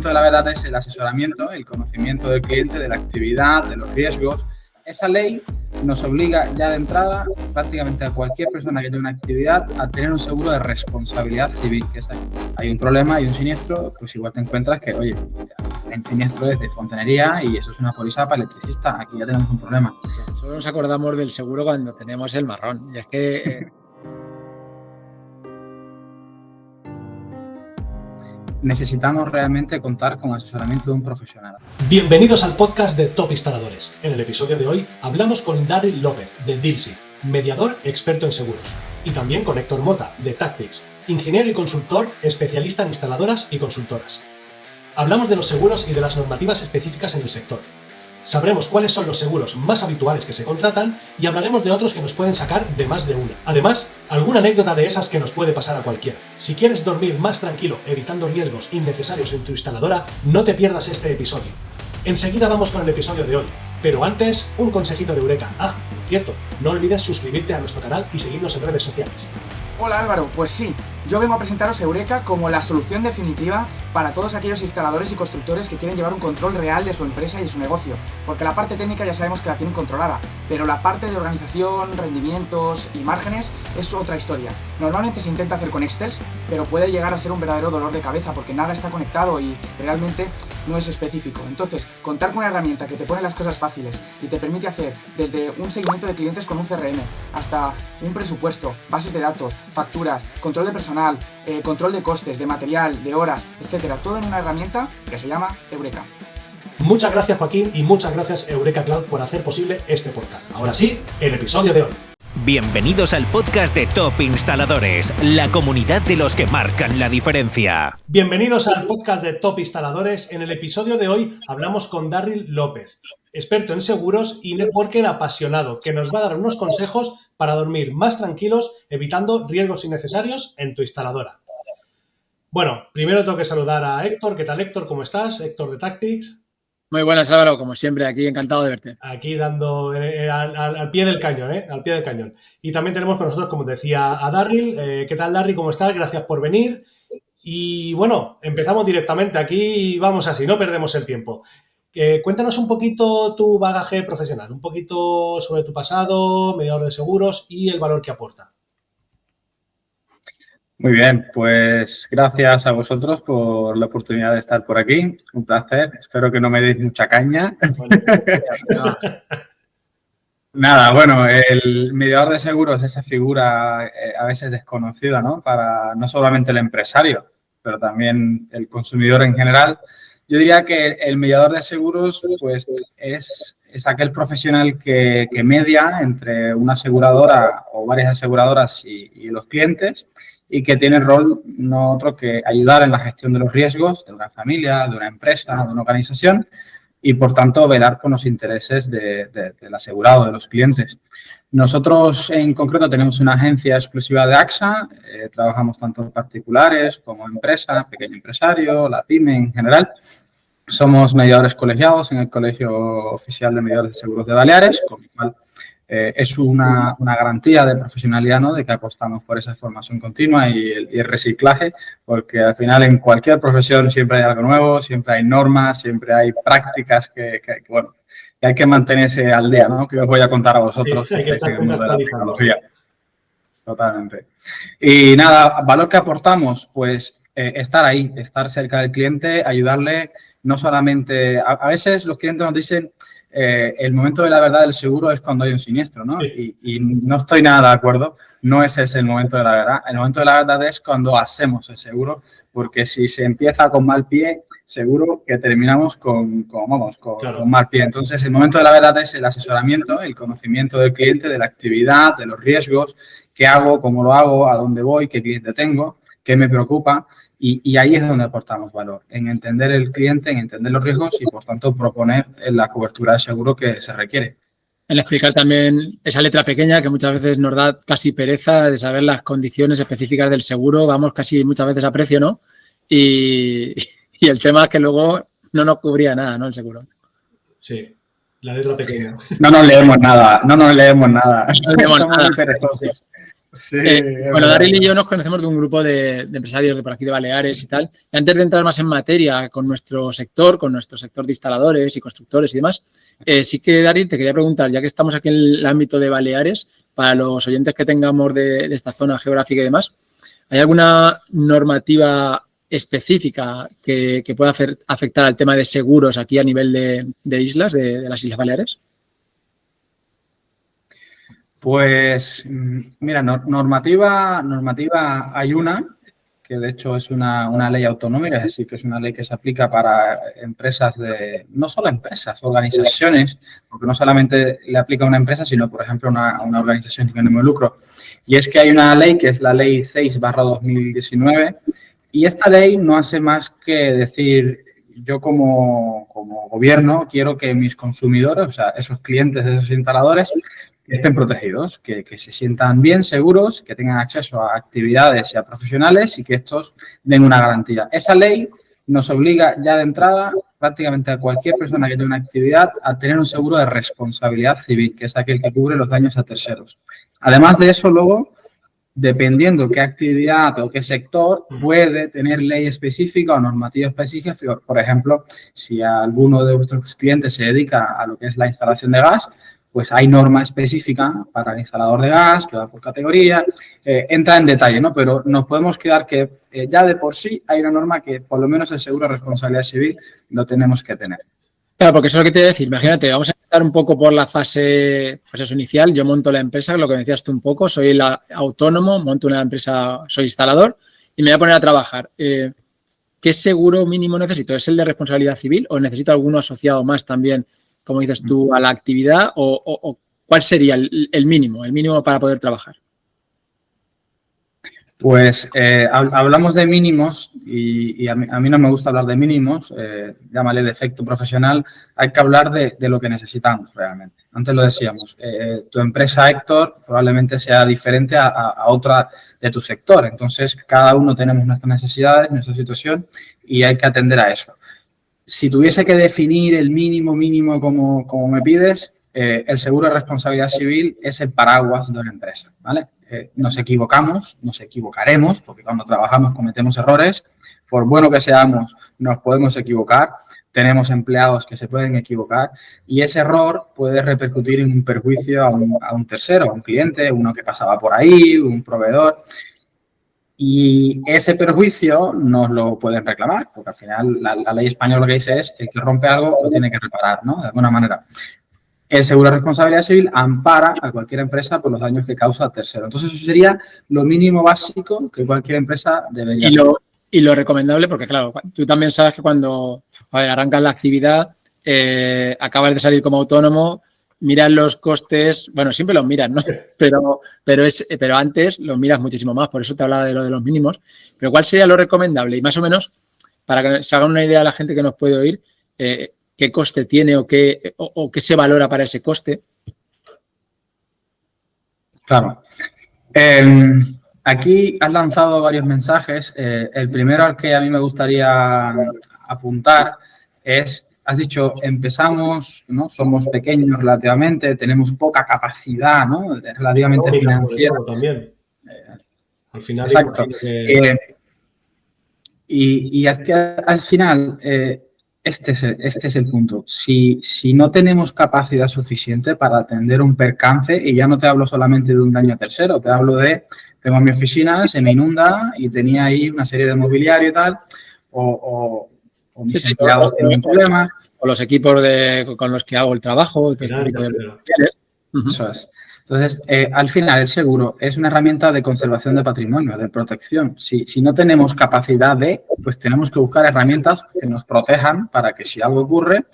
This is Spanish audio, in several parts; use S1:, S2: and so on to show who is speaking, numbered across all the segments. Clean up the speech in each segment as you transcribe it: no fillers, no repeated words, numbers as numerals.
S1: momento de la verdad es el asesoramiento, el conocimiento del cliente, de la actividad, de los riesgos. Esa ley nos obliga ya de entrada prácticamente a cualquier persona que tenga una actividad a tener un seguro de responsabilidad civil, que es ahí. Hay un problema, hay un siniestro, pues igual te encuentras que, oye, el siniestro es de fontanería y eso es una póliza para electricista, aquí ya tenemos un problema.
S2: Solo nos acordamos del seguro cuando tenemos el marrón, y es que...
S1: Necesitamos realmente contar con asesoramiento de un profesional.
S3: Bienvenidos al podcast de Top Instaladores. En el episodio de hoy hablamos con Darryl López de Dilsey, mediador experto en seguros, y también con Héctor Mota de Tactics, ingeniero y consultor especialista en instaladoras y consultoras. Hablamos de los seguros y de las normativas específicas en el sector. Sabremos cuáles son los seguros más habituales que se contratan y hablaremos de otros que nos pueden sacar de más de una. Además, alguna anécdota de esas que nos puede pasar a cualquiera. Si quieres dormir más tranquilo evitando riesgos innecesarios en tu instaladora, no te pierdas este episodio. Enseguida vamos con el episodio de hoy, pero antes, un consejito de Eureka. Ah, cierto, no olvides suscribirte a nuestro canal y seguirnos en redes sociales.
S4: Hola Álvaro, pues sí, yo vengo a presentaros Eureka como la solución definitiva para todos aquellos instaladores y constructores que quieren llevar un control real de su empresa y de su negocio, porque la parte técnica ya sabemos que la tienen controlada, pero la parte de organización, rendimientos y márgenes es otra historia. Normalmente se intenta hacer con Excel, pero puede llegar a ser un verdadero dolor de cabeza porque nada está conectado y realmente no es específico. Entonces, contar con una herramienta que te pone las cosas fáciles y te permite hacer desde un seguimiento de clientes con un CRM hasta un presupuesto, bases de datos, facturas, control de personal, control de costes, de material, de horas, etcétera, todo en una herramienta que se llama Eureka.
S3: Muchas gracias Joaquín y muchas gracias Eureka Cloud por hacer posible este podcast. Ahora sí, el episodio de hoy.
S5: Bienvenidos al podcast de Top Instaladores, la comunidad de los que marcan la diferencia.
S3: Bienvenidos al podcast de Top Instaladores. En el episodio de hoy hablamos con Darryl López, experto en seguros y networker apasionado, que nos va a dar unos consejos para dormir más tranquilos, evitando riesgos innecesarios en tu instaladora. Bueno, primero tengo que saludar a Héctor. ¿Qué tal, Héctor? ¿Cómo estás? Héctor de Tactics.
S2: Muy buenas, Álvaro, como siempre, aquí encantado de verte.
S3: Aquí dando al pie del cañón, al pie del cañón. Y también tenemos con nosotros, como decía, a Darryl. ¿Qué tal, Darryl? ¿Cómo estás? Gracias por venir. Y bueno, empezamos directamente aquí y vamos así, no perdemos el tiempo. Cuéntanos un poquito tu bagaje profesional, un poquito sobre tu pasado, mediador de seguros y el valor que aporta.
S1: Muy bien, pues gracias a vosotros por la oportunidad de estar por aquí. Un placer. Espero que no me deis mucha caña. Nada, bueno, el mediador de seguros es esa figura a veces desconocida, ¿no? Para no solamente el empresario, pero también el consumidor en general. Yo diría que el mediador de seguros pues, es aquel profesional que media entre una aseguradora o varias aseguradoras y los clientes y que tiene el rol no otro que ayudar en la gestión de los riesgos de una familia, de una empresa, de una organización y, por tanto, velar por los intereses del asegurado, de los clientes. Nosotros, en concreto, tenemos una agencia exclusiva de AXA. Trabajamos tanto en particulares como empresa, pequeño empresario, la pyme en general. Somos mediadores colegiados en el Colegio Oficial de Mediadores de Seguros de Baleares, con lo cual es una garantía de profesionalidad, ¿no? De que apostamos por esa formación continua y el reciclaje, porque al final en cualquier profesión siempre hay algo nuevo, siempre hay normas, siempre hay prácticas que hay que mantenerse al día, ¿no? Que os voy a contar a vosotros.
S3: Sí, hay que estar
S1: en el mundo de la tecnología. Totalmente. Y nada, valor que aportamos, pues estar ahí, estar cerca del cliente, ayudarle, no solamente, a veces los clientes nos dicen el momento de la verdad del seguro es cuando hay un siniestro, ¿no?
S3: Sí.
S1: Y no estoy nada de acuerdo, no ese es el momento de la verdad. El momento de la verdad es cuando hacemos el seguro, porque si se empieza con mal pie, seguro que terminamos con mal pie. Entonces, el momento de la verdad es el asesoramiento, el conocimiento del cliente, de la actividad, de los riesgos, qué hago, cómo lo hago, a dónde voy, qué cliente tengo, qué me preocupa. Y ahí es donde aportamos valor, en entender el cliente, en entender los riesgos y, por tanto, proponer la cobertura de seguro que se requiere.
S2: En explicar también esa letra pequeña que muchas veces nos da casi pereza de saber las condiciones específicas del seguro. Vamos casi muchas veces a precio, ¿no? Y el tema es que luego no nos cubría nada, ¿no? El seguro.
S3: Sí, la letra pequeña.
S1: No nos leemos nada.
S2: No leemos
S1: Somos
S2: nada.
S1: muy perezosos. Sí,
S2: Bueno, Daryl y yo nos conocemos de un grupo de empresarios de por aquí de Baleares y tal. Y antes de entrar más en materia con nuestro sector de instaladores y constructores y demás, sí que, Daryl, te quería preguntar, ya que estamos aquí en el ámbito de Baleares, para los oyentes que tengamos de esta zona geográfica y demás, ¿hay alguna normativa específica que pueda afectar al tema de seguros aquí a nivel de islas, de las Islas Baleares?
S1: Pues, mira, normativa hay una, que de hecho es una ley autonómica, es decir, que es una ley que se aplica para empresas no solo empresas, organizaciones, porque no solamente le aplica a una empresa, sino, por ejemplo, a una organización sin ánimo de lucro. Y es que hay una ley que es la Ley 6/2019, y esta ley no hace más que decir, yo como gobierno quiero que mis consumidores, o sea, esos clientes de esos instaladores, que estén protegidos, que se sientan bien, seguros, que tengan acceso a actividades y a profesionales y que estos den una garantía. Esa ley nos obliga ya de entrada prácticamente a cualquier persona que tenga una actividad a tener un seguro de responsabilidad civil, que es aquel que cubre los daños a terceros. Además de eso, luego, dependiendo qué actividad o qué sector, puede tener ley específica o normativa específica. Por ejemplo, si alguno de vuestros clientes se dedica a lo que es la instalación de gas, pues hay norma específica para el instalador de gas, que va por categoría, entra en detalle, ¿no? Pero nos podemos quedar que ya de por sí hay una norma que por lo menos el seguro de responsabilidad civil lo tenemos que tener.
S2: Claro, porque eso es lo que te voy a decir. Imagínate, vamos a empezar un poco por la fase, pues eso, inicial. Yo monto la empresa, lo que me decías tú un poco, soy autónomo, monto una empresa, soy instalador y me voy a poner a trabajar. ¿Qué seguro mínimo necesito? ¿Es el de responsabilidad civil o necesito alguno asociado más también, como dices tú, a la actividad? ¿O cuál sería el mínimo para poder trabajar?
S1: Pues hablamos de mínimos y a mí no me gusta hablar de mínimos, llámale de efecto profesional, hay que hablar de lo que necesitamos realmente. Antes lo decíamos, tu empresa, Héctor, probablemente sea diferente a otra de tu sector, entonces cada uno tenemos nuestras necesidades, nuestra situación y hay que atender a eso. Si tuviese que definir el mínimo como me pides, el seguro de responsabilidad civil es el paraguas de una empresa, ¿vale? Nos equivocamos, nos equivocaremos, porque cuando trabajamos cometemos errores. Por bueno que seamos, nos podemos equivocar. Tenemos empleados que se pueden equivocar y ese error puede repercutir en un perjuicio a un tercero, a un cliente, uno que pasaba por ahí, un proveedor. Y ese perjuicio nos lo pueden reclamar, porque al final la ley española lo que dice es el que rompe algo lo tiene que reparar, ¿no? De alguna manera. El seguro de responsabilidad civil ampara a cualquier empresa por los daños que causa a tercero. Entonces, eso sería lo mínimo básico que cualquier empresa debería hacer.
S2: Y lo recomendable, porque claro, tú también sabes que cuando arrancas la actividad, acabas de salir como autónomo, miras los costes, bueno, siempre los miras, ¿no? Pero antes los miras muchísimo más, por eso te hablaba de lo de los mínimos. Pero ¿cuál sería lo recomendable? Y más o menos, para que se hagan una idea a la gente que nos puede oír, ¿qué coste tiene o qué se valora para ese coste?
S1: Claro. Aquí has lanzado varios mensajes. El primero al que a mí me gustaría apuntar es, has dicho, empezamos, ¿no? Somos pequeños relativamente, tenemos poca capacidad, ¿no? Relativamente financiera.
S3: También. Al final.
S1: Exacto. Y al final... Este es el punto. Si no tenemos capacidad suficiente para atender un percance, y ya no te hablo solamente de un daño tercero, te hablo de, tengo mi oficina, se me inunda y tenía ahí una serie de mobiliario y tal, o mis empleados tienen problemas.
S2: O los equipos con los que hago el trabajo. Este tipo de...
S1: Eso es. Entonces, al final, el seguro es una herramienta de conservación de patrimonio, de protección. Si no tenemos capacidad pues tenemos que buscar herramientas que nos protejan para que si algo ocurre,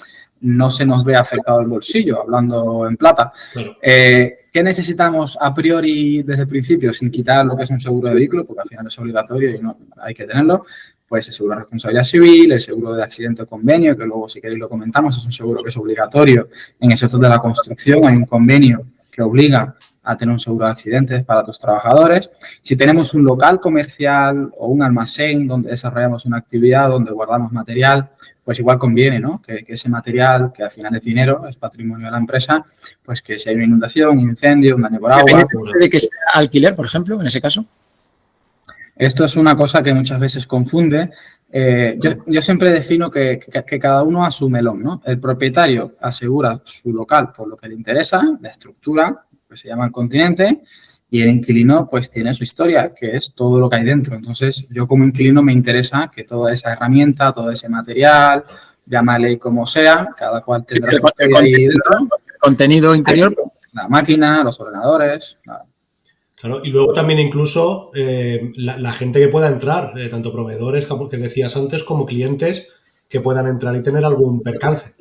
S1: no se nos vea afectado el bolsillo, hablando en plata. Claro. ¿Qué necesitamos a priori desde el principio, sin quitar lo que es un seguro de vehículo, porque al final es obligatorio y no hay que tenerlo? Pues el seguro de responsabilidad civil, el seguro de accidente o convenio, que luego si queréis lo comentamos, es un seguro que es obligatorio en el sector de la construcción. Hay un convenio que obliga a tener un seguro de accidentes para tus trabajadores. Si tenemos un local comercial o un almacén donde desarrollamos una actividad, donde guardamos material, pues igual conviene, ¿no? Que ese material, que al final es dinero, es patrimonio de la empresa, pues que si hay una inundación, un incendio, un daño por agua...
S2: ¿De que sea alquiler, por ejemplo, en ese caso?
S1: Esto es una cosa que muchas veces confunde. Yo siempre defino que cada uno a su melón, ¿no? El propietario asegura su local por lo que le interesa, la estructura, que se llama el continente, y el inquilino pues tiene su historia, que es todo lo que hay dentro. Entonces, yo como inquilino me interesa que toda esa herramienta, todo ese material, llámale como sea, cada cual tendrá su historia ahí dentro.
S2: Contenido interior.
S1: La máquina, los ordenadores...
S3: Claro, y luego también incluso la gente que pueda entrar, tanto proveedores que decías antes como clientes que puedan entrar y tener algún percance.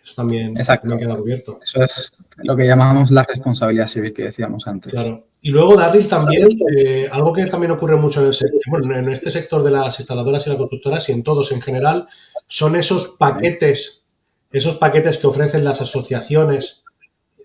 S3: Eso también queda cubierto.
S1: Eso es lo que llamamos la responsabilidad civil que decíamos antes.
S3: Claro. Y luego, Darryl, también algo que también ocurre mucho en el sector, bueno, en este sector de las instaladoras y las constructoras y en todos en general, son esos paquetes que ofrecen las asociaciones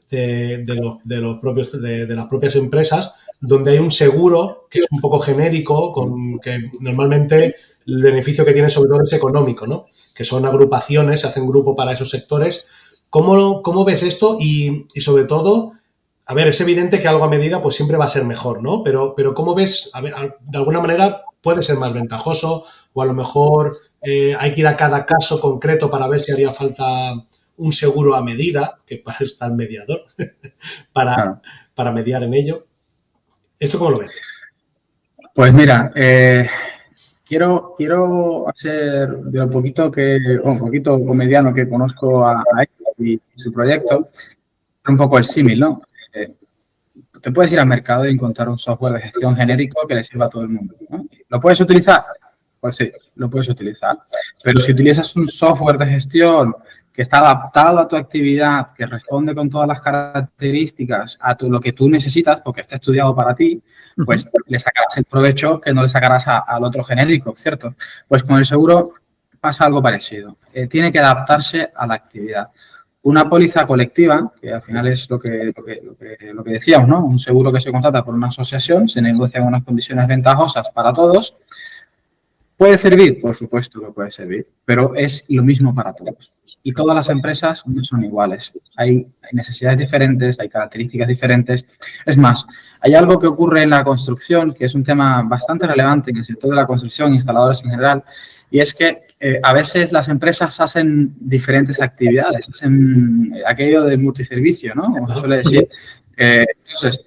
S3: de las propias empresas, donde hay un seguro que es un poco genérico, que normalmente el beneficio que tiene sobre todo es económico, ¿no? Que son agrupaciones, se hacen grupo para esos sectores. ¿Cómo ves esto? Y sobre todo, a ver, es evidente que algo a medida pues siempre va a ser mejor, ¿no? Pero ¿cómo ves? A ver, de alguna manera puede ser más ventajoso o a lo mejor hay que ir a cada caso concreto para ver si haría falta un seguro a medida, que para eso está el mediador, para mediar en ello. ¿Esto cómo lo ves?
S1: Pues mira, quiero hacer de un poquito o mediano que conozco a Héctor y su proyecto, un poco el símil, ¿no? Te puedes ir al mercado y encontrar un software de gestión genérico que le sirva a todo el mundo, ¿no? ¿Lo puedes utilizar? Pues sí, lo puedes utilizar. Pero si utilizas un software de gestión que está adaptado a tu actividad, que responde con todas las características a lo que tú necesitas, porque está estudiado para ti, pues le sacarás el provecho que no le sacarás al otro genérico, ¿cierto? Pues con el seguro pasa algo parecido. Tiene que adaptarse a la actividad. Una póliza colectiva, que al final es lo que decíamos, ¿no? Un seguro que se contrata por una asociación, se negocian unas condiciones ventajosas para todos. ¿Puede servir? Por supuesto que puede servir, pero es lo mismo para todos. Y todas las empresas no son iguales. Hay necesidades diferentes, hay características diferentes. Es más, hay algo que ocurre en la construcción, que es un tema bastante relevante en el sector de la construcción, instaladores en general, y es que a veces las empresas hacen diferentes actividades, hacen aquello de multiservicio, ¿no? Como se suele decir. Entonces,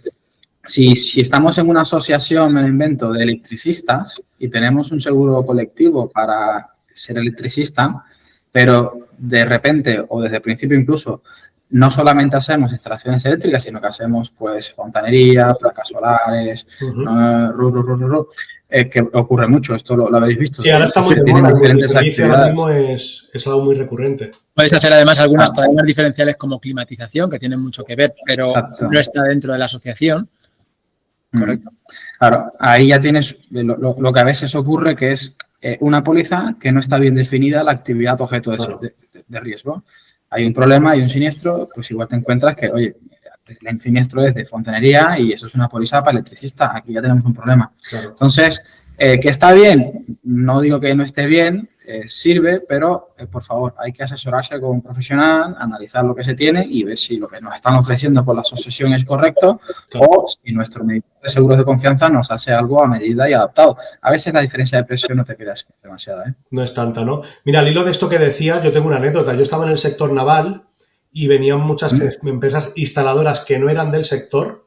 S1: si estamos en una asociación, me invento, de electricistas y tenemos un seguro colectivo para ser electricista, pero de repente o desde el principio incluso no solamente hacemos instalaciones eléctricas, sino que hacemos pues fontanería, placas solares, que ocurre mucho, esto lo habéis visto.
S3: Sí, ahora está muy de moda, diferentes actividades. Ahora mismo es algo muy recurrente.
S2: Puedes hacer además algunas cadenas diferenciales como climatización, que tienen mucho que ver, pero no está dentro de la asociación. Correcto.
S1: Claro, ahí ya tienes lo que a veces ocurre, que es una póliza que no está bien definida la actividad objeto de riesgo. Hay un problema, hay un siniestro, pues igual te encuentras que, oye, el siniestro es de fontanería y eso es una póliza para electricista, aquí ya tenemos un problema. Claro. Entonces, ¿que está bien? No digo que no esté bien, sirve, pero por favor, hay que asesorarse con un profesional, analizar lo que se tiene y ver si lo que nos están ofreciendo por la asociación es correcto, claro, o si nuestro medidor de seguros de confianza nos hace algo a medida y adaptado. A veces la diferencia de precio no te creas que es demasiada, ¿eh?
S3: No es tanta, ¿no? Mira, al hilo de esto que decías, yo tengo una anécdota. Yo estaba en el sector naval y venían muchas empresas instaladoras que no eran del sector,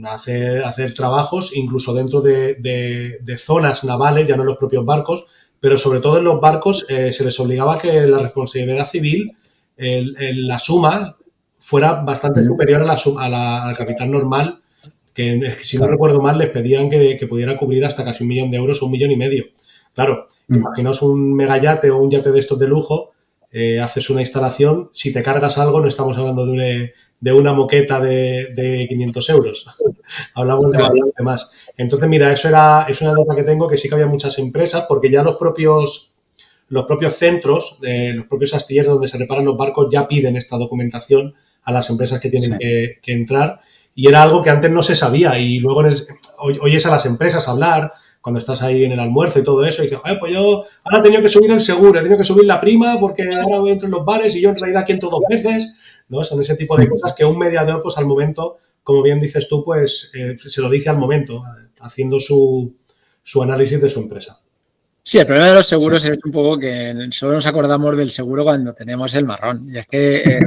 S3: hacer trabajos incluso dentro de zonas navales, ya no en los propios barcos, pero sobre todo en los barcos se les obligaba que la responsabilidad civil, la suma, fuera bastante superior al capital normal, que si no recuerdo mal les pedían que pudiera cubrir hasta casi 1 millón de euros o 1,5 millones. Claro, imaginaos un megayate o un yate de estos de lujo, haces una instalación, si te cargas algo no estamos hablando de una moqueta de 500 euros. Hablamos de bastante más. Entonces, mira, es una duda que tengo, que sí que había muchas empresas, porque ya los propios centros, los propios astilleros donde se reparan los barcos ya piden esta documentación a las empresas que tienen que entrar. y era algo que antes no se sabía y luego oyes a las empresas hablar cuando estás ahí en el almuerzo y todo eso y dices, pues yo ahora he tenido que subir el seguro, he tenido que subir la prima porque ahora voy entro en los bares y yo en realidad aquí entro 2 veces, ¿no? Son ese tipo de cosas que un mediador, pues al momento, como bien dices tú, pues se lo dice al momento, haciendo su análisis de su empresa.
S2: Sí, el problema de los seguros es un poco que solo nos acordamos del seguro cuando tenemos el marrón. Y es que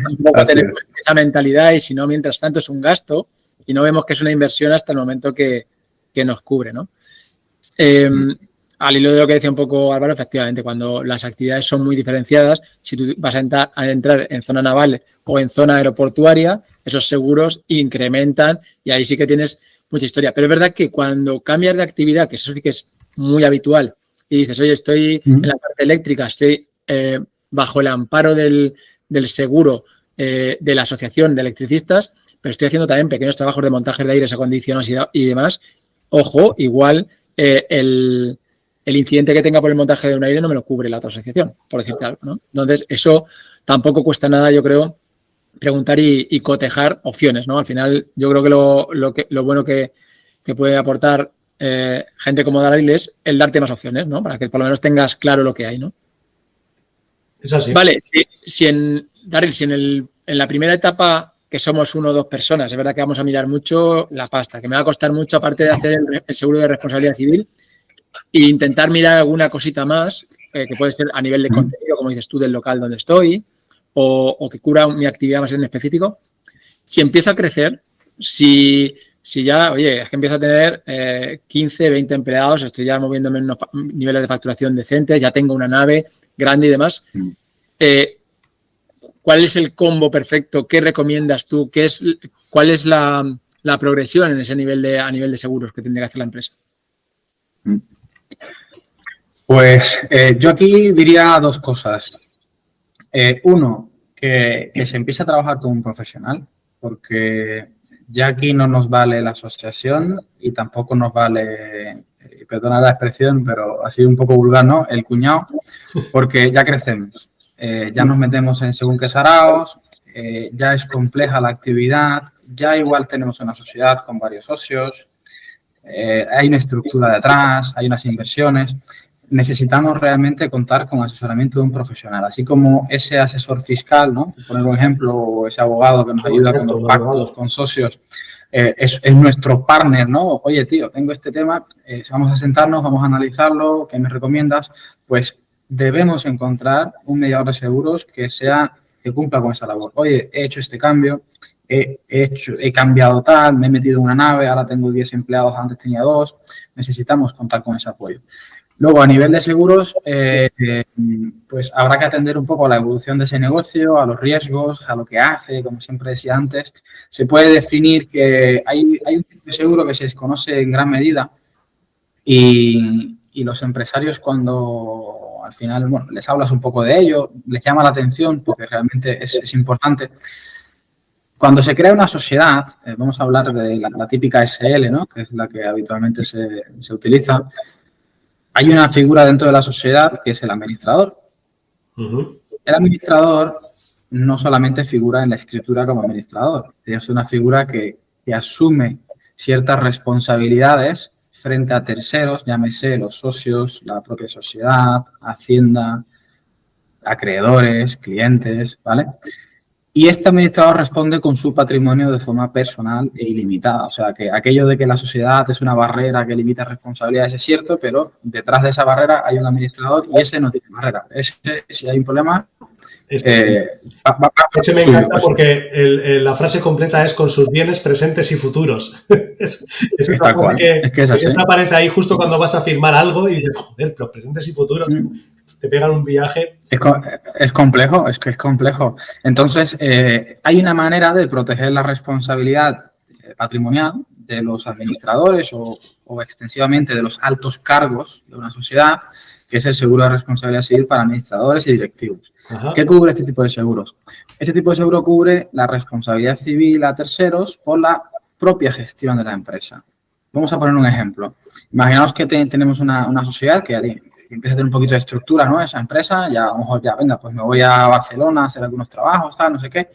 S2: un poco tenemos esa mentalidad y si no, mientras tanto es un gasto y no vemos que es una inversión hasta el momento que nos cubre, ¿no? Al hilo de lo que decía un poco Álvaro, efectivamente, cuando las actividades son muy diferenciadas, si tú vas a entrar en zona naval o en zona aeroportuaria, esos seguros incrementan y ahí sí que tienes mucha historia. Pero es verdad que cuando cambias de actividad, que eso sí que es muy habitual, y dices, oye, estoy en la parte eléctrica, estoy bajo el amparo del seguro de la Asociación de Electricistas, pero estoy haciendo también pequeños trabajos de montajes de aires acondicionados y demás. Ojo, igual el incidente que tenga por el montaje de un aire no me lo cubre la otra asociación, por decirte algo, ¿no? Entonces, eso tampoco cuesta nada, yo creo, preguntar y cotejar opciones, ¿no? Al final, yo creo que lo bueno que puede aportar gente como Daryl es el darte más opciones, ¿no? Para que por lo menos tengas claro lo que hay, ¿no?
S3: Es así.
S2: Vale, Daryl, si en la primera etapa que somos 1 o 2 personas, es verdad que vamos a mirar mucho la pasta, que me va a costar mucho, aparte de hacer el seguro de responsabilidad civil, e intentar mirar alguna cosita más, que puede ser a nivel de contenido, como dices tú, del local donde estoy, o que cubra mi actividad más en específico. Si empiezo a crecer, si ya, oye, es que empiezo a tener 15, 20 empleados, estoy ya moviéndome en unos niveles de facturación decentes, ya tengo una nave grande y demás, ¿cuál es el combo perfecto? ¿Qué recomiendas tú? ¿Cuál es la progresión en ese nivel a nivel de seguros que tendría que hacer la empresa?
S1: Pues yo aquí diría 2 cosas. Uno, que se empiece a trabajar con un profesional, porque ya aquí no nos vale la asociación y tampoco nos vale, perdona la expresión, pero así un poco vulgar, ¿no? El cuñado, porque ya crecemos. Ya nos metemos en según qué saraos, ya es compleja la actividad, ya igual tenemos una sociedad con varios socios, hay una estructura detrás, hay unas inversiones. Necesitamos realmente contar con asesoramiento de un profesional, así como ese asesor fiscal, ¿no? Por poner un ejemplo, o ese abogado que nos ayuda con los pactos, con socios, es nuestro partner, ¿no? Oye, tío, tengo este tema, vamos a sentarnos, vamos a analizarlo, ¿qué me recomiendas? Pues debemos encontrar un mediador de seguros que cumpla con esa labor. Oye, he hecho este cambio, he cambiado tal, me he metido en una nave, ahora tengo 10 empleados, antes tenía 2, necesitamos contar con ese apoyo. Luego, a nivel de seguros, pues habrá que atender un poco a la evolución de ese negocio, a los riesgos, a lo que hace, como siempre decía antes. Se puede definir que hay un tipo de seguro que se desconoce en gran medida y los empresarios cuando al final, bueno, les hablas un poco de ello, les llama la atención porque realmente es importante. Cuando se crea una sociedad, vamos a hablar de la típica SL, ¿no? Que es la que habitualmente se utiliza. Hay una figura dentro de la sociedad que es el administrador. El administrador no solamente figura en la escritura como administrador, es una figura que asume ciertas responsabilidades frente a terceros, llámese los socios, la propia sociedad, Hacienda, acreedores, clientes, ¿vale? Y este administrador responde con su patrimonio de forma personal e ilimitada. O sea, que aquello de que la sociedad es una barrera que limita responsabilidades es cierto, pero detrás de esa barrera hay un administrador y ese no tiene barrera. Si hay un problema...
S3: Ese me encanta porque la frase completa es con sus bienes presentes y futuros. es
S1: tal cual.
S3: Que siempre aparece ahí justo cuando vas a firmar algo y dices, joder, pero presentes y futuros... Te pegan un viaje.
S1: Es complejo, es que es complejo. Entonces, hay una manera de proteger la responsabilidad patrimonial de los administradores o extensivamente de los altos cargos de una sociedad, que es el seguro de responsabilidad civil para administradores y directivos.
S3: Ajá.
S1: ¿Qué cubre este tipo de seguros? Este tipo de seguro cubre la responsabilidad civil a terceros por la propia gestión de la empresa. Vamos a poner un ejemplo. Imaginaos que tenemos una sociedad que empieza a tener un poquito de estructura, ¿no? Esa empresa, ya a lo mejor venga, pues me voy a Barcelona a hacer algunos trabajos, tal, no sé qué.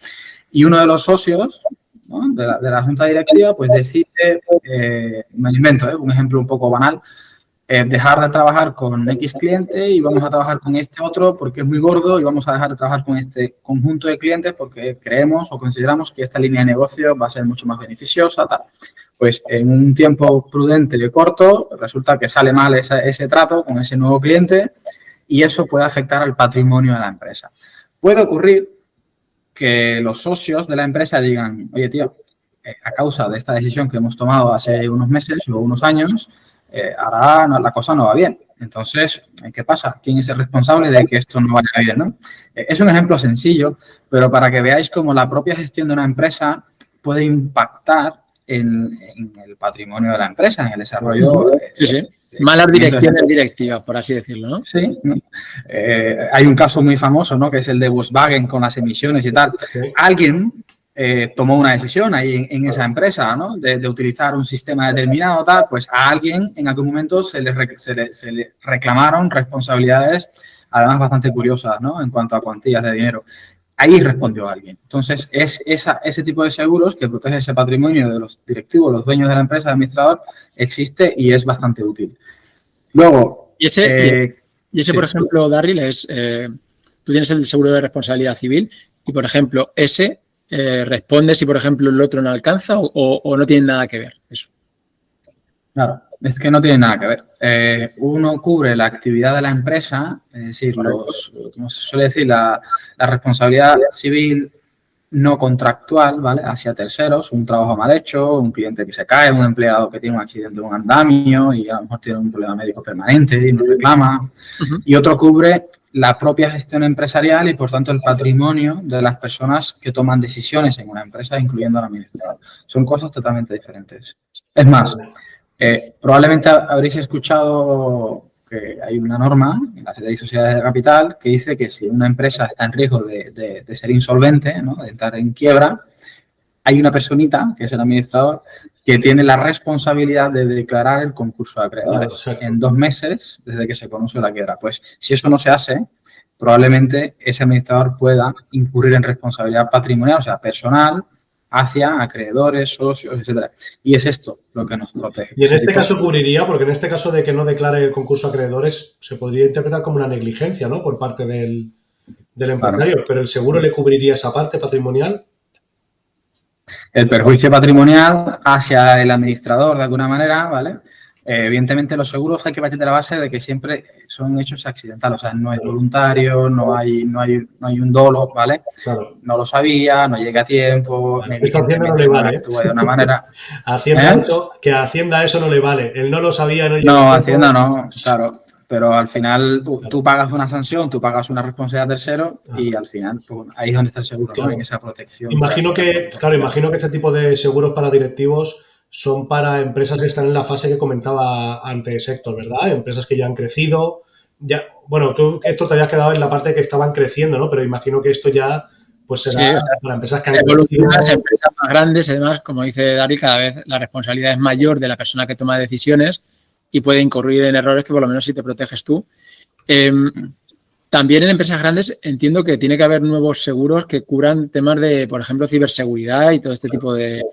S1: Y uno de los socios ¿no? de la junta directiva, pues decide, me lo invento, un ejemplo un poco banal, dejar de trabajar con X cliente y vamos a trabajar con este otro porque es muy gordo y vamos a dejar de trabajar con este conjunto de clientes porque creemos o consideramos que esta línea de negocio va a ser mucho más beneficiosa, tal. Pues en un tiempo prudente y corto resulta que sale mal ese trato con ese nuevo cliente y eso puede afectar al patrimonio de la empresa. Puede ocurrir que los socios de la empresa digan, oye, tío, a causa de esta decisión que hemos tomado hace unos meses o unos años, ahora la cosa no va bien. Entonces, ¿qué pasa? ¿Quién es el responsable de que esto no vaya bien, ¿no? Es un ejemplo sencillo, pero para que veáis cómo la propia gestión de una empresa puede impactar en el patrimonio de la empresa, en el desarrollo.
S2: Sí. Malas direcciones directivas, por así decirlo, ¿no?
S1: Sí. Hay un caso muy famoso, ¿no? Que es el de Volkswagen con las emisiones y tal.
S3: Sí.
S1: Alguien tomó una decisión ahí en esa empresa, ¿no? De utilizar un sistema determinado, tal, pues a alguien en algún momento se le reclamaron responsabilidades, además bastante curiosas, ¿no? En cuanto a cuantías de dinero. Ahí respondió alguien. Entonces, es ese tipo de seguros que protege ese patrimonio de los directivos, los dueños de la empresa, administrador, existe y es bastante útil. Luego...
S2: Y ese,
S1: sí.
S2: Por ejemplo, Darryl, es tú tienes el seguro de responsabilidad civil y, por ejemplo, ese responde si, por ejemplo, el otro no alcanza o no tiene nada que ver eso.
S1: Claro, es que no tiene nada que ver. Uno cubre la actividad de la empresa, es decir, como se suele decir, la responsabilidad civil no contractual, ¿vale? Hacia terceros, un trabajo mal hecho, un cliente que se cae, un empleado que tiene un accidente de un andamio y a lo mejor tiene un problema médico permanente y no reclama. Y otro cubre la propia gestión empresarial y, por tanto, el patrimonio de las personas que toman decisiones en una empresa, incluyendo al administrador. Son cosas totalmente diferentes. Es más, probablemente habréis escuchado que hay una norma en la Ley de Sociedades de Capital que dice que si una empresa está en riesgo de ser insolvente, ¿no? De entrar en quiebra, hay una personita, que es el administrador, que tiene la responsabilidad de declarar el concurso de acreedores en 2 meses desde que se conoce la quiebra. Pues si eso no se hace, probablemente ese administrador pueda incurrir en responsabilidad patrimonial, o sea, personal, hacia acreedores, socios, etcétera. Y es esto lo que nos protege.
S3: Y en este caso cubriría, porque en este caso de que no declare el concurso a acreedores, se podría interpretar como una negligencia, ¿no? Por parte del empresario, claro. Pero el seguro le cubriría esa parte patrimonial.
S1: El perjuicio patrimonial hacia el administrador, de alguna manera, ¿vale? Evidentemente, los seguros hay que partir de la base de que siempre son hechos accidentales, o sea, no es voluntario, no hay un dolo, ¿vale? Claro. No lo sabía, no llega a tiempo,
S3: vale. Esto a Hacienda no le vale,
S1: actúa de una manera.
S3: Que a Hacienda eso no le vale, él no lo sabía, no llega.
S1: No, a Hacienda no, claro, pero al final tú pagas una sanción, tú pagas una responsabilidad tercero y al final pues, ahí es donde está el seguro, claro. ¿No? En esa protección.
S3: Imagino que ese tipo de seguros para directivos son para empresas que están en la fase que comentaba antes Héctor, ¿verdad? Empresas que ya han crecido. Ya, bueno, esto te habías quedado en la parte que estaban creciendo, ¿no? Pero imagino que esto ya pues será para empresas que han
S2: crecido. Las empresas más grandes, además, como dice Darryl, cada vez la responsabilidad es mayor de la persona que toma decisiones y puede incurrir en errores que por lo menos si te proteges tú. También en empresas grandes entiendo que tiene que haber nuevos seguros que cubran temas de, por ejemplo, ciberseguridad y todo este tipo de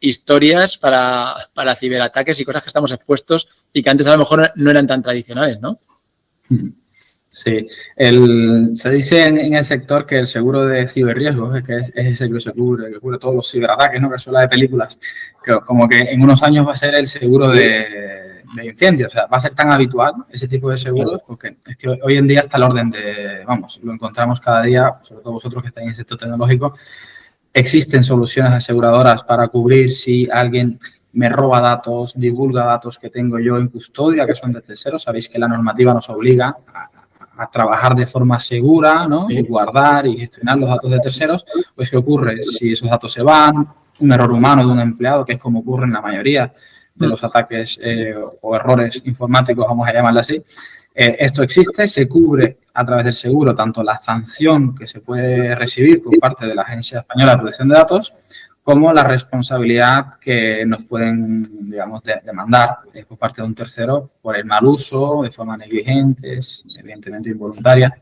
S2: historias para ciberataques y cosas que estamos expuestos y que antes a lo mejor no eran tan tradicionales, ¿no?
S1: Sí. Se dice en el sector que el seguro de ciberriesgos que es ese que cubre todos los ciberataques, ¿no? Que suena de películas, que como que en unos años va a ser el seguro de incendios. O sea, va a ser tan habitual ese tipo de seguros porque es que hoy en día está el orden de, vamos, lo encontramos cada día, sobre todo vosotros que estáis en el sector tecnológico. Existen soluciones aseguradoras para cubrir si alguien me roba datos, divulga datos que tengo yo en custodia, que son de terceros. Sabéis que la normativa nos obliga a trabajar de forma segura, ¿no? Y guardar y gestionar los datos de terceros. Pues, ¿qué ocurre? Si esos datos se van, un error humano de un empleado, que es como ocurre en la mayoría de los ataques o errores informáticos, vamos a llamarlo así. Esto existe, se cubre a través del seguro tanto la sanción que se puede recibir por parte de la Agencia Española de Protección de Datos como la responsabilidad que nos pueden, digamos, demandar por parte de un tercero por el mal uso, de forma negligente, evidentemente involuntaria,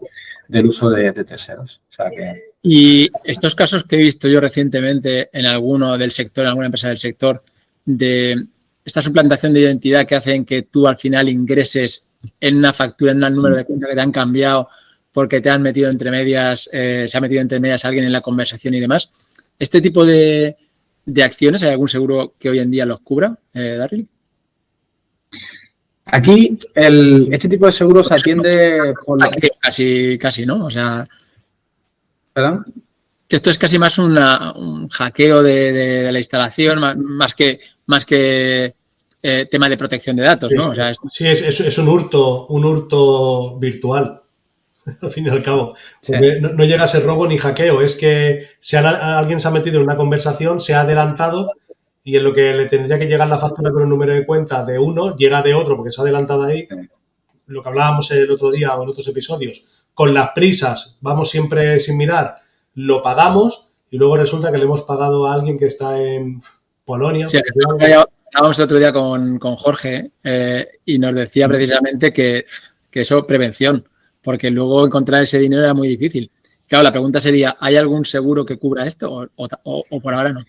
S1: del uso de terceros. O sea que
S2: Y estos casos que he visto yo recientemente en alguno del sector, en alguna empresa del sector, de esta suplantación de identidad que hacen que tú al final ingreses en una factura, en un número de cuenta que te han cambiado porque te han metido entre medias, se ha metido entre medias alguien en la conversación y demás. ¿Este tipo de acciones, hay algún seguro que hoy en día los cubra, Darryl?
S1: Aquí, este tipo de seguros se atiende por lo...
S2: Casi, ¿no? O sea...
S1: ¿Perdón?
S2: Que esto es casi más un hackeo de la instalación, más que tema de protección de datos, ¿no? O sea,
S3: sí, es un hurto virtual, al fin y al cabo. Porque sí. No llega a ser robo ni hackeo, es que alguien se ha metido en una conversación, se ha adelantado y en lo que le tendría que llegar la factura con el número de cuenta de uno, llega de otro porque se ha adelantado ahí. Sí. Lo que hablábamos el otro día o en otros episodios. Con las prisas, vamos siempre sin mirar, lo pagamos y luego resulta que le hemos pagado a alguien que está en Polonia.
S2: Sí, hablábamos el otro día con Jorge y nos decía precisamente que eso, prevención, porque luego encontrar ese dinero era muy difícil. Claro, la pregunta sería, ¿hay algún seguro que cubra esto o por ahora no?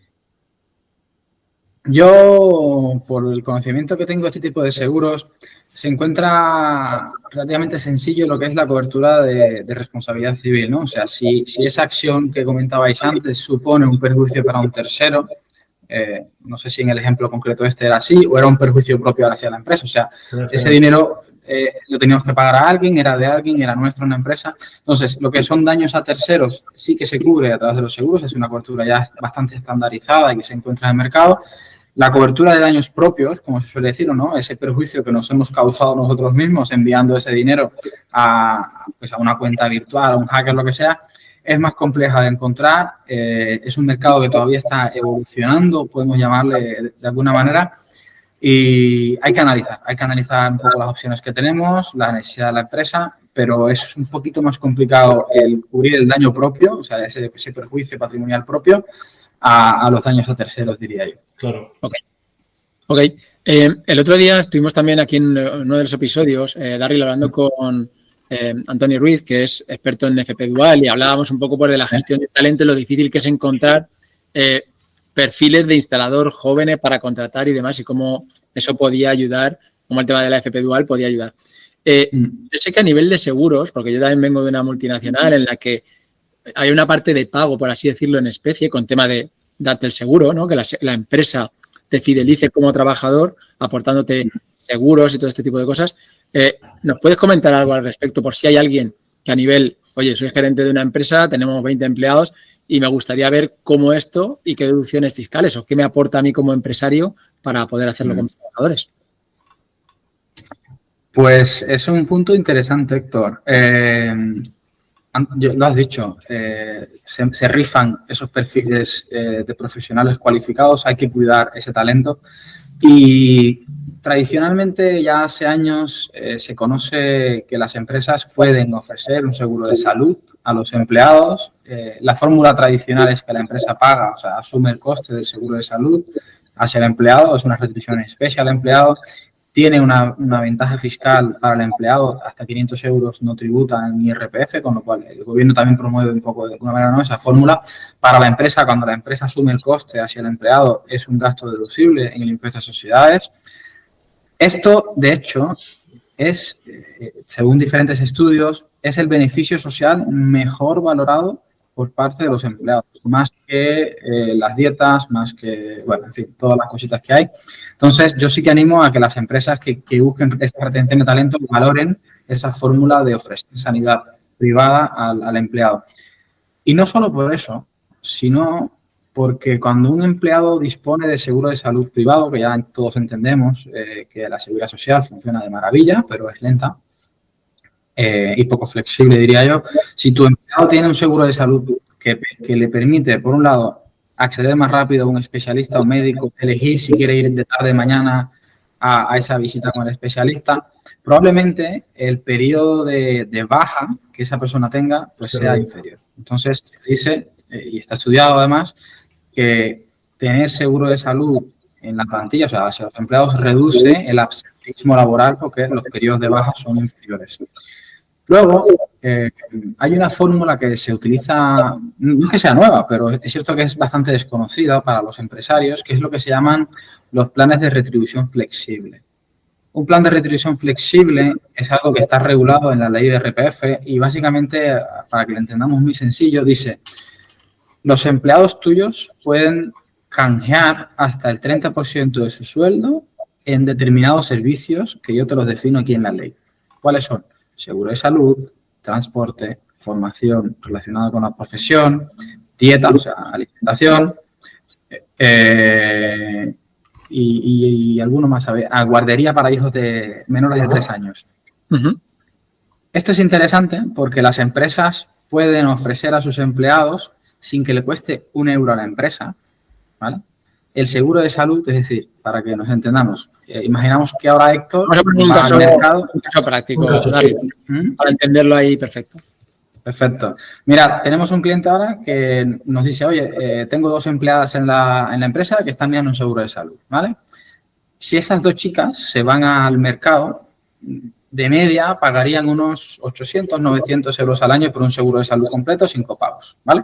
S1: Yo, por el conocimiento que tengo de este tipo de seguros, se encuentra relativamente sencillo lo que es la cobertura de responsabilidad civil, ¿no? O sea, si esa acción que comentabais antes supone un perjuicio para un tercero, no sé si en el ejemplo concreto este era así o era un perjuicio propio hacia la empresa. O sea, ese dinero lo teníamos que pagar a alguien, era nuestro en la empresa. Entonces, lo que son daños a terceros sí que se cubre a través de los seguros, es una cobertura ya bastante estandarizada y que se encuentra en el mercado. La cobertura de daños propios, como se suele decir, ¿no? Ese perjuicio que nos hemos causado nosotros mismos enviando ese dinero a una cuenta virtual, a un hacker, lo que sea, es más compleja de encontrar. Es un mercado que todavía está evolucionando, podemos llamarle de alguna manera, y hay que analizar un poco las opciones que tenemos, la necesidad de la empresa, pero es un poquito más complicado el cubrir el daño propio, o sea, ese perjuicio patrimonial propio, a los daños a terceros, diría yo.
S3: Claro.
S2: Ok. El otro día estuvimos también aquí en uno de los episodios, Darryl, hablando con Antonio Ruiz, que es experto en FP Dual, y hablábamos un poco de la gestión de talento y lo difícil que es encontrar perfiles de instalador jóvenes para contratar y demás, y cómo eso podía ayudar, cómo el tema de la FP Dual podía ayudar. Yo sé que a nivel de seguros, porque yo también vengo de una multinacional en la que hay una parte de pago, por así decirlo, en especie, con tema de darte el seguro, ¿no? Que la empresa te fidelice como trabajador, aportándote seguros y todo este tipo de cosas. ¿Nos puedes comentar algo al respecto por si hay alguien que a nivel, oye, soy gerente de una empresa, tenemos 20 empleados y me gustaría ver cómo esto y qué deducciones fiscales o qué me aporta a mí como empresario para poder hacerlo con mis trabajadores?
S1: Pues es un punto interesante, Héctor. Lo has dicho, se rifan esos perfiles de profesionales cualificados, hay que cuidar ese talento y tradicionalmente ya hace años se conoce que las empresas pueden ofrecer un seguro de salud a los empleados. La fórmula tradicional es que la empresa paga, o sea, asume el coste del seguro de salud hacia el empleado, es una retribución especial al empleado. Tiene una ventaja fiscal para el empleado, hasta 500 euros no tributa en IRPF, con lo cual el gobierno también promueve un poco de alguna manera, ¿no?, esa fórmula. Para la empresa, cuando la empresa asume el coste hacia el empleado, es un gasto deducible en el impuesto de sociedades. Esto, de hecho, es, según diferentes estudios, es el beneficio social mejor valorado por parte de los empleados, más que las dietas, más que, bueno, en fin, todas las cositas que hay. Entonces, yo sí que animo a que las empresas que busquen esta retención de talento valoren esa fórmula de ofrecer sanidad privada al empleado. Y no solo por eso, sino porque cuando un empleado dispone de seguro de salud privado, que ya todos entendemos que la seguridad social funciona de maravilla, pero es lenta, y poco flexible, diría yo. Si tu empleado tiene un seguro de salud que le permite, por un lado, acceder más rápido a un especialista o médico, elegir si quiere ir de tarde mañana a esa visita con el especialista, probablemente el periodo de baja que esa persona tenga pues sea inferior. Entonces, se dice, y está estudiado además, que tener seguro de salud en la plantilla, o sea, hacia los empleados, reduce el absentismo laboral porque los periodos de baja son inferiores. Luego, hay una fórmula que se utiliza, no es que sea nueva, pero es cierto que es bastante desconocida para los empresarios, que es lo que se llaman los planes de retribución flexible. Un plan de retribución flexible es algo que está regulado en la ley de RPF y básicamente, para que lo entendamos muy sencillo, dice, los empleados tuyos pueden canjear hasta el 30% de su sueldo en determinados servicios que yo te los defino aquí en la ley. ¿Cuáles son? Seguro de salud, transporte, formación relacionada con la profesión, dieta, o sea, alimentación, y alguno más, guardería para hijos de menores de 3 años. Esto es interesante porque las empresas pueden ofrecer a sus empleados, sin que le cueste €1 a la empresa, ¿vale?, el seguro de salud, es decir, para que nos entendamos, imaginamos que ahora Héctor va al mercado.
S2: Un caso práctico, para entenderlo ahí, perfecto.
S1: Perfecto. Mira, tenemos un cliente ahora que nos dice, oye, tengo 2 empleadas en la empresa que están mirando un seguro de salud, ¿vale? Si esas 2 chicas se van al mercado, de media pagarían unos 800, 900 euros al año por un seguro de salud completo sin copagos, ¿vale?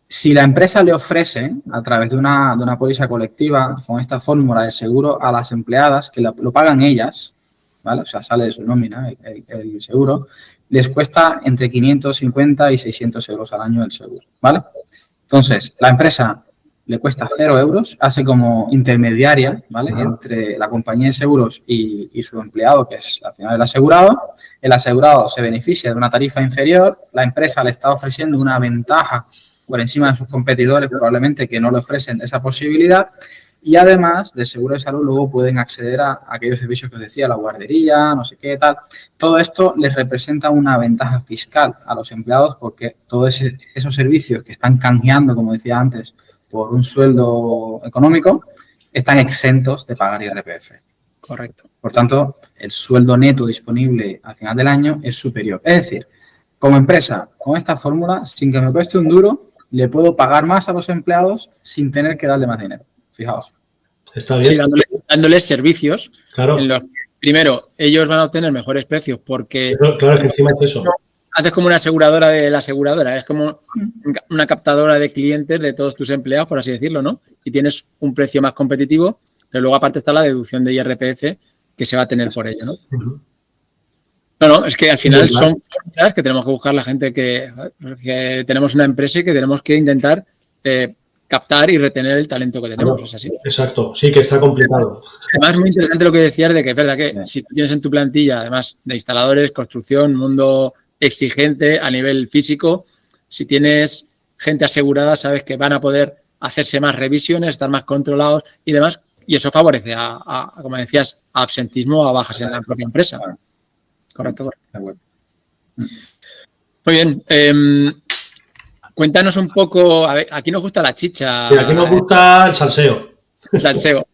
S1: Si la empresa le ofrece, a través de una póliza colectiva, con esta fórmula de seguro a las empleadas, que lo pagan ellas, ¿vale? O sea, sale de su nómina el seguro, les cuesta entre 550 y 600 euros al año el seguro, ¿vale? Entonces, la empresa le cuesta 0 euros, hace como intermediaria, ¿vale?, entre la compañía de seguros y su empleado, que es al final el asegurado se beneficia de una tarifa inferior, la empresa le está ofreciendo una ventaja por encima de sus competidores, probablemente que no le ofrecen esa posibilidad, y además del seguro de salud luego pueden acceder a aquellos servicios que os decía, la guardería, no sé qué, tal. Todo esto les representa una ventaja fiscal a los empleados porque todos esos servicios que están canjeando, como decía antes, por un sueldo económico, están exentos de pagar IRPF.
S2: Correcto.
S1: Por tanto, el sueldo neto disponible al final del año es superior. Es decir, como empresa, con esta fórmula, sin que me cueste un duro, le puedo pagar más a los empleados sin tener que darle más dinero. Fijaos.
S3: Está bien.
S2: Sí, dándoles servicios.
S3: Claro.
S2: En los, primero, ellos van a obtener mejores precios porque...
S3: Claro, que encima es eso.
S2: Haces como una aseguradora de la aseguradora. Es como una captadora de clientes de todos tus empleados, por así decirlo, ¿no? Y tienes un precio más competitivo, pero luego aparte está la deducción de IRPF que se va a tener por ello, ¿no? No, es que al final son fórmulas que tenemos que buscar la gente que tenemos una empresa y que tenemos que intentar captar y retener el talento que tenemos.
S3: Claro,
S2: es así.
S3: Exacto, sí que está complicado.
S2: Además, muy interesante lo que decías de que es verdad que si tú tienes en tu plantilla, además de instaladores, construcción, mundo exigente a nivel físico, si tienes gente asegurada, sabes que van a poder hacerse más revisiones, estar más controlados y demás, y eso favorece a como decías, a absentismo o a bajas en la propia empresa. Correcto. Muy bien. Cuéntanos un poco, a ver, aquí nos gusta la chicha.
S3: Sí, aquí nos gusta el salseo.
S2: El salseo.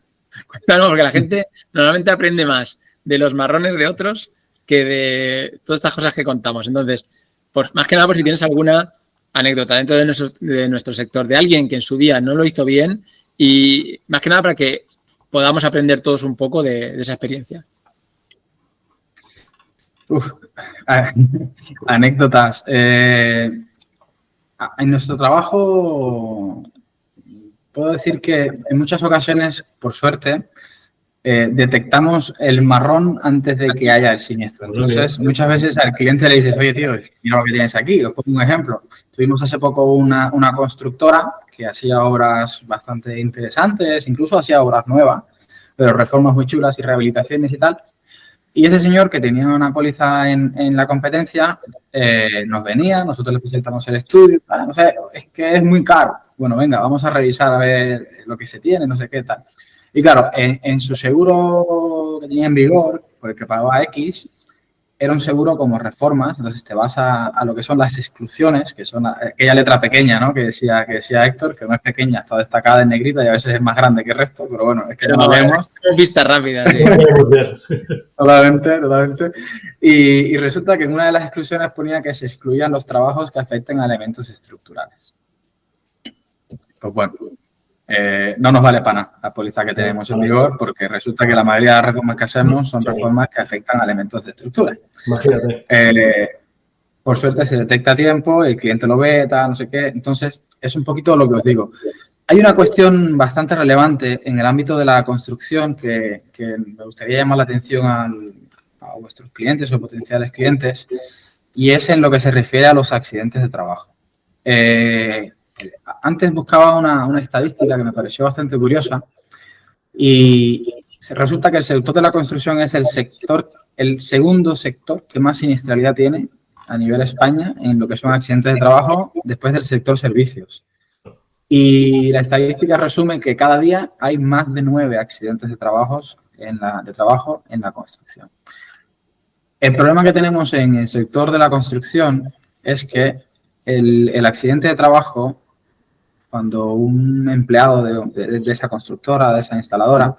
S2: Cuéntanos, porque la gente normalmente aprende más de los marrones de otros que de todas estas cosas que contamos. Entonces, pues más que nada, por si tienes alguna anécdota dentro de nuestro sector, de alguien que en su día no lo hizo bien y más que nada para que podamos aprender todos un poco de esa experiencia.
S1: Anécdotas. En nuestro trabajo puedo decir que en muchas ocasiones, por suerte, detectamos el marrón antes de que haya el siniestro. Entonces, muchas veces al cliente le dices, oye, tío, mira lo que tienes aquí. Os pongo un ejemplo. Tuvimos hace poco una constructora que hacía obras bastante interesantes, incluso hacía obras nuevas, pero reformas muy chulas y rehabilitaciones y tal. Y ese señor que tenía una póliza en la competencia nos venía, nosotros le presentamos el estudio, no sé, es que es muy caro. Bueno, venga, vamos a revisar a ver lo que se tiene, no sé qué tal. Y claro, en su seguro que tenía en vigor, por el que pagaba X, era un seguro como reformas, entonces te vas a lo que son las exclusiones, que son aquella letra pequeña, ¿no?, que decía Héctor, que no es pequeña, está destacada en negrita y a veces es más grande que el resto, pero bueno, es que no lo vemos.
S2: Vista rápida. Sí.
S1: Totalmente. Y resulta que en una de las exclusiones ponía que se excluían los trabajos que afecten a elementos estructurales. Pues bueno, no nos vale para nada la póliza que tenemos en vigor porque resulta que la mayoría de las reformas que hacemos son reformas que afectan a elementos de estructura.
S3: Imagínate.
S1: por suerte se detecta a tiempo, el cliente lo ve, tal, no sé qué. Entonces, es un poquito lo que os digo. Hay una cuestión bastante relevante en el ámbito de la construcción que me gustaría llamar la atención a vuestros clientes o potenciales clientes, y es en lo que se refiere a los accidentes de trabajo. Antes buscaba una estadística que me pareció bastante curiosa y resulta que el sector de la construcción es el segundo sector que más siniestralidad tiene a nivel España en lo que son accidentes de trabajo después del sector servicios. Y la estadística resume que cada día hay más de 9 accidentes de trabajo en la construcción. El problema que tenemos en el sector de la construcción es que el accidente de trabajo, cuando un empleado de esa constructora, de esa instaladora,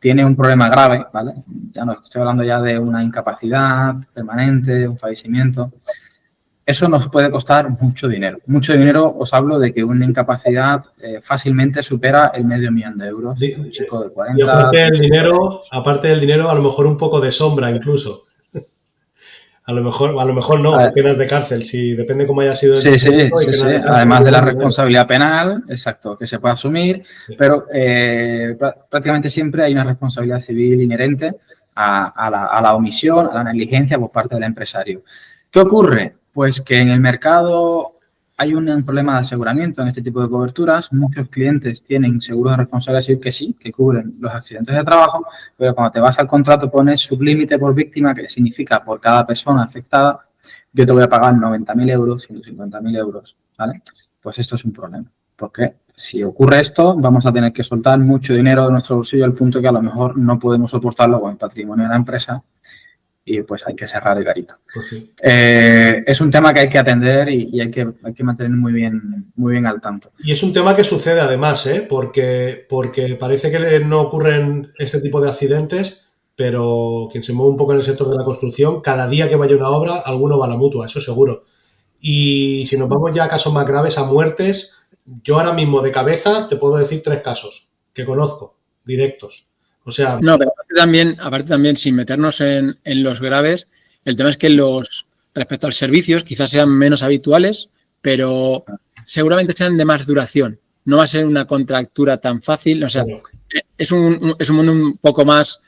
S1: tiene un problema grave, ¿vale? Ya no estoy hablando ya de una incapacidad permanente, un fallecimiento. Eso nos puede costar mucho dinero. Mucho dinero, os hablo de que una incapacidad fácilmente supera el $500,000 de euros. Un chico de 40.
S3: Y aparte del dinero, a lo mejor un poco de sombra incluso. A lo mejor no, penas de cárcel, si depende cómo haya sido.
S1: Sí. Además de la responsabilidad penal, exacto, que se puede asumir, pero prácticamente siempre hay una responsabilidad civil inherente a la omisión, a la negligencia por parte del empresario. ¿Qué ocurre? Pues que en el mercado hay un problema de aseguramiento en este tipo de coberturas. Muchos clientes tienen seguros de responsabilidad civil que sí, que cubren los accidentes de trabajo, pero cuando te vas al contrato pones sublímite por víctima, que significa por cada persona afectada, yo te voy a pagar 90.000 euros, 150.000 euros, ¿vale? Pues esto es un problema, porque si ocurre esto, vamos a tener que soltar mucho dinero de nuestro bolsillo al punto que a lo mejor no podemos soportarlo con el patrimonio de la empresa y pues hay que cerrar el garito.
S3: Okay.
S1: Es un tema que hay que atender y hay que mantener muy bien al tanto.
S3: Y es un tema que sucede además, porque parece que no ocurren este tipo de accidentes, pero quien se mueve un poco en el sector de la construcción, cada día que vaya una obra, alguno va a la mutua, eso seguro. Y si nos vamos ya a casos más graves, a muertes, yo ahora mismo de cabeza te puedo decir 3 casos que conozco, directos. O sea,
S2: no, pero aparte también, sin meternos en los graves, el tema es que respecto a los servicios, quizás sean menos habituales, pero seguramente sean de más duración. No va a ser una contractura tan fácil. O sea, es un mundo un poco más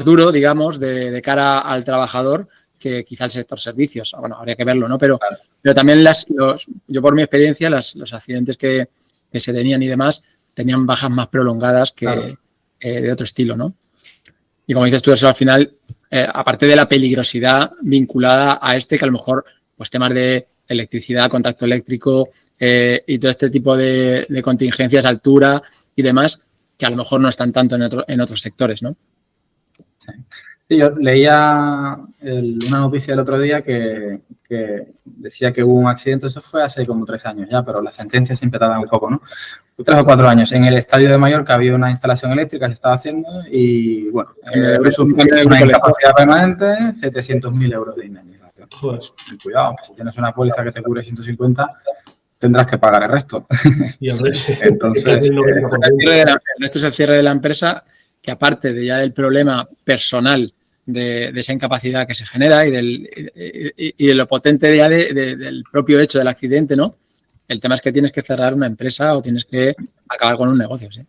S2: duro, digamos, de cara al trabajador que quizá el sector servicios. Bueno, habría que verlo, ¿no? Pero también yo por mi experiencia, los accidentes que se tenían y demás, tenían bajas más prolongadas que de otro estilo, ¿no? Y como dices tú, eso al final, aparte de la peligrosidad vinculada a que a lo mejor, pues temas de electricidad, contacto eléctrico y todo este tipo de contingencias, altura y demás, que a lo mejor no están tanto en otros sectores, ¿no?
S1: Sí, yo leía una noticia el otro día que decía que hubo un accidente, eso fue hace como 3 años ya, pero las sentencias siempre tardan un poco, ¿no? 3 o 4 años. En el estadio de Mallorca había una instalación eléctrica que se estaba haciendo y, bueno, una incapacidad permanente, 700.000 euros de indemnización. Pues, cuidado, si tienes una póliza que te cubre 150, tendrás que pagar el resto.
S3: Y el resto.
S1: Entonces,
S2: el resto es el cierre de la empresa, que aparte del problema personal de esa incapacidad que se genera y de lo potente ya del propio hecho del accidente, ¿no? El tema es que tienes que cerrar una empresa o tienes que acabar con un negocio, ¿sí?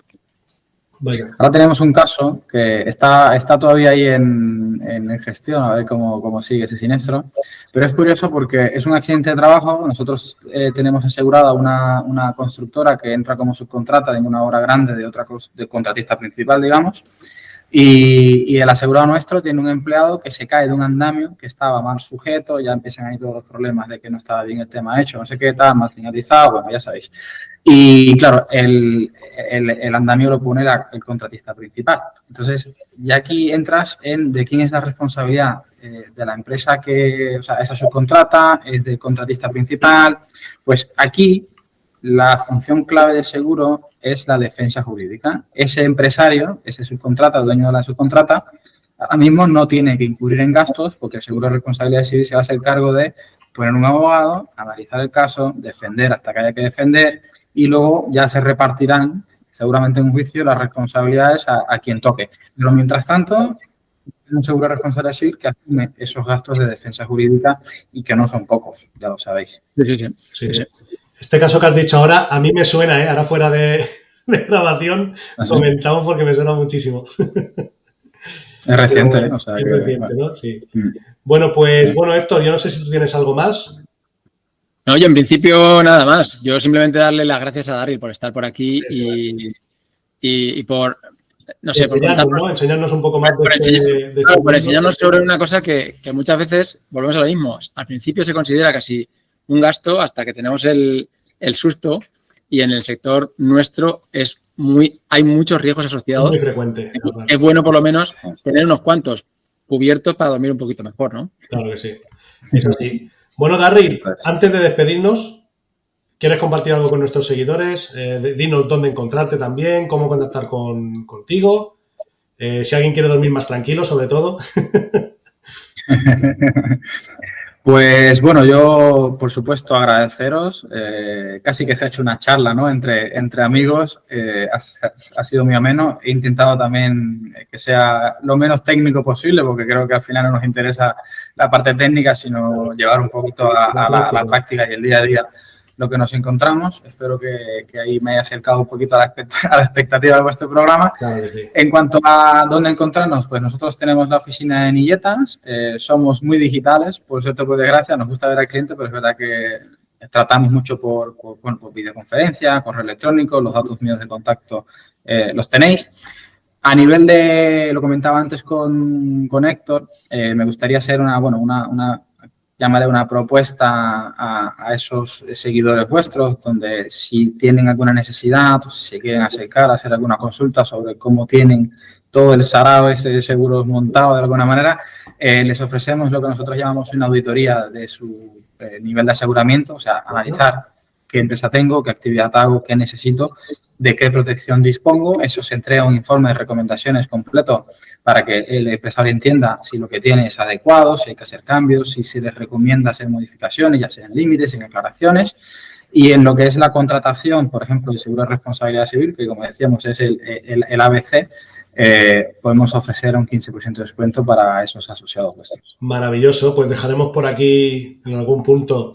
S3: Vaya.
S1: Ahora tenemos un caso que está todavía ahí en gestión, a ver cómo sigue ese siniestro. Pero es curioso porque es un accidente de trabajo. Nosotros tenemos asegurada una constructora que entra como subcontrata de una obra grande de contratista principal, digamos. Y el asegurado nuestro tiene un empleado que se cae de un andamio que estaba mal sujeto, ya empiezan ahí todos los problemas de que no estaba bien el tema hecho, no sé qué, estaba mal señalizado, bueno, ya sabéis. Y claro, el andamio lo pone el contratista principal. Entonces, ya aquí entras en de quién es la responsabilidad de la empresa o sea, esa subcontrata, es del contratista principal. Pues aquí la función clave del seguro es la defensa jurídica. Ese empresario, ese subcontrata, dueño de la subcontrata, ahora mismo no tiene que incurrir en gastos porque el seguro de responsabilidad civil se va a hacer cargo de poner un abogado, analizar el caso, defender hasta que haya que defender y luego ya se repartirán seguramente en un juicio las responsabilidades a quien toque. Pero mientras tanto, un seguro de responsabilidad civil que asume esos gastos de defensa jurídica y que no son pocos, ya lo sabéis.
S3: Sí. Este caso que has dicho ahora, a mí me suena, ahora fuera de grabación, comentamos porque me suena muchísimo.
S1: Es reciente,
S3: Pero,
S1: o sea,
S3: es
S1: que,
S3: reciente,
S1: bueno.
S3: ¿no? Sí. Bueno, pues, Héctor, yo no sé si tú tienes algo más.
S2: No, yo en principio nada más. Yo simplemente darle las gracias a Daryl por estar por aquí y por, no sé, por contarnos,
S3: ¿no? Enseñarnos un poco más
S2: por enseñarnos sobre una cosa que muchas veces, volvemos a lo mismo, al principio se considera casi un gasto hasta que tenemos el susto y en el sector nuestro hay muchos riesgos asociados.
S3: Es muy frecuente.
S2: Es bueno por lo menos tener unos cuantos cubiertos para dormir un poquito mejor, ¿no?
S3: Claro que sí. Es así. Bueno, Daryl, antes de despedirnos, ¿quieres compartir algo con nuestros seguidores? Dinos dónde encontrarte también, cómo contactar contigo. Si alguien quiere dormir más tranquilo, sobre todo.
S1: Pues bueno, yo por supuesto agradeceros. Casi que se ha hecho una charla, ¿no? Entre amigos. Ha sido muy ameno. He intentado también que sea lo menos técnico posible, porque creo que al final no nos interesa la parte técnica, sino llevar un poquito a la práctica y el día a día lo que nos encontramos. Espero que ahí me haya acercado un poquito a la expectativa de vuestro programa.
S3: Claro que sí.
S1: En cuanto a dónde encontrarnos, pues nosotros tenemos la oficina en Illetas, somos muy digitales, por cierto, por desgracia, nos gusta ver al cliente, pero es verdad que tratamos mucho por videoconferencia, correo electrónico, los datos míos de contacto los tenéis. A nivel de, lo comentaba antes con Héctor, me gustaría hacer llamarle una propuesta a esos seguidores vuestros, donde si tienen alguna necesidad o si se quieren acercar a hacer alguna consulta sobre cómo tienen todo el sarao ese de seguros montado de alguna manera, les ofrecemos lo que nosotros llamamos una auditoría de su nivel de aseguramiento, o sea, analizar qué empresa tengo, qué actividad hago, qué necesito, de qué protección dispongo. Eso se entrega un informe de recomendaciones completo para que el empresario entienda si lo que tiene es adecuado, si hay que hacer cambios, si se les recomienda hacer modificaciones, ya sea en límites, en aclaraciones. Y en lo que es la contratación, por ejemplo, de seguro de responsabilidad civil, que como decíamos es el ABC, podemos ofrecer un 15% de descuento para esos asociados vuestros.
S3: Maravilloso, pues dejaremos por aquí en algún punto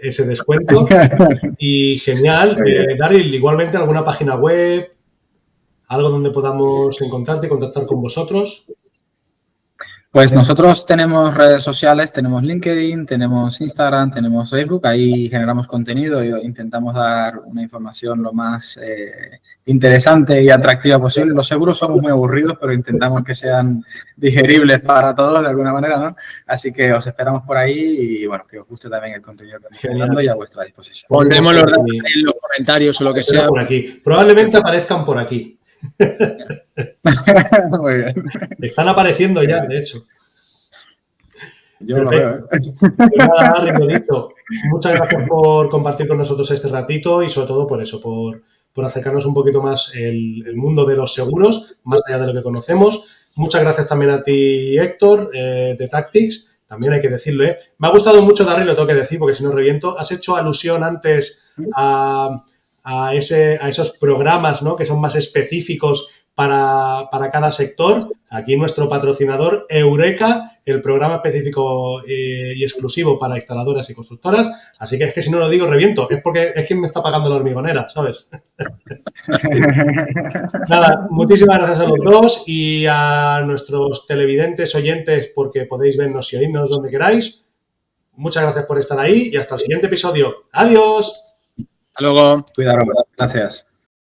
S3: ese descuento. Y genial. Daryl, igualmente alguna página web, algo donde podamos encontrarte y contactar con vosotros.
S1: Pues nosotros tenemos redes sociales, tenemos LinkedIn, tenemos Instagram, tenemos Facebook, ahí generamos contenido y intentamos dar una información lo más interesante y atractiva posible. Los seguros somos muy aburridos, pero intentamos que sean digeribles para todos de alguna manera, ¿no? Así que os esperamos por ahí y, bueno, que os guste también el contenido que estamos dando y a vuestra disposición.
S2: Pondremos los datos en los comentarios o lo que sea.
S3: Por aquí. Probablemente aparezcan por aquí.
S1: Muy bien.
S3: Están apareciendo ya, de hecho.
S1: Yo lo veo.
S3: Pues nada, Daryl, lo dicho. Muchas gracias por compartir con nosotros este ratito y sobre todo por eso, por acercarnos un poquito más el mundo de los seguros, más allá de lo que conocemos. Muchas gracias también a ti, Héctor, de Tactics. También hay que decirlo, ¿eh? Me ha gustado mucho, Daryl, lo tengo que decir porque si no reviento. Has hecho alusión antes a esos programas, ¿no?, que son más específicos para cada sector. Aquí nuestro patrocinador, Eureka, el programa específico y exclusivo para instaladoras y constructoras. Así que es que si no lo digo, reviento. Es porque es quien me está pagando la hormigonera, ¿sabes? Nada, muchísimas gracias a los dos y a nuestros televidentes, oyentes, porque podéis vernos y oírnos donde queráis. Muchas gracias por estar ahí y hasta el siguiente episodio. ¡Adiós!
S2: Hasta luego.
S1: Cuidado, gracias.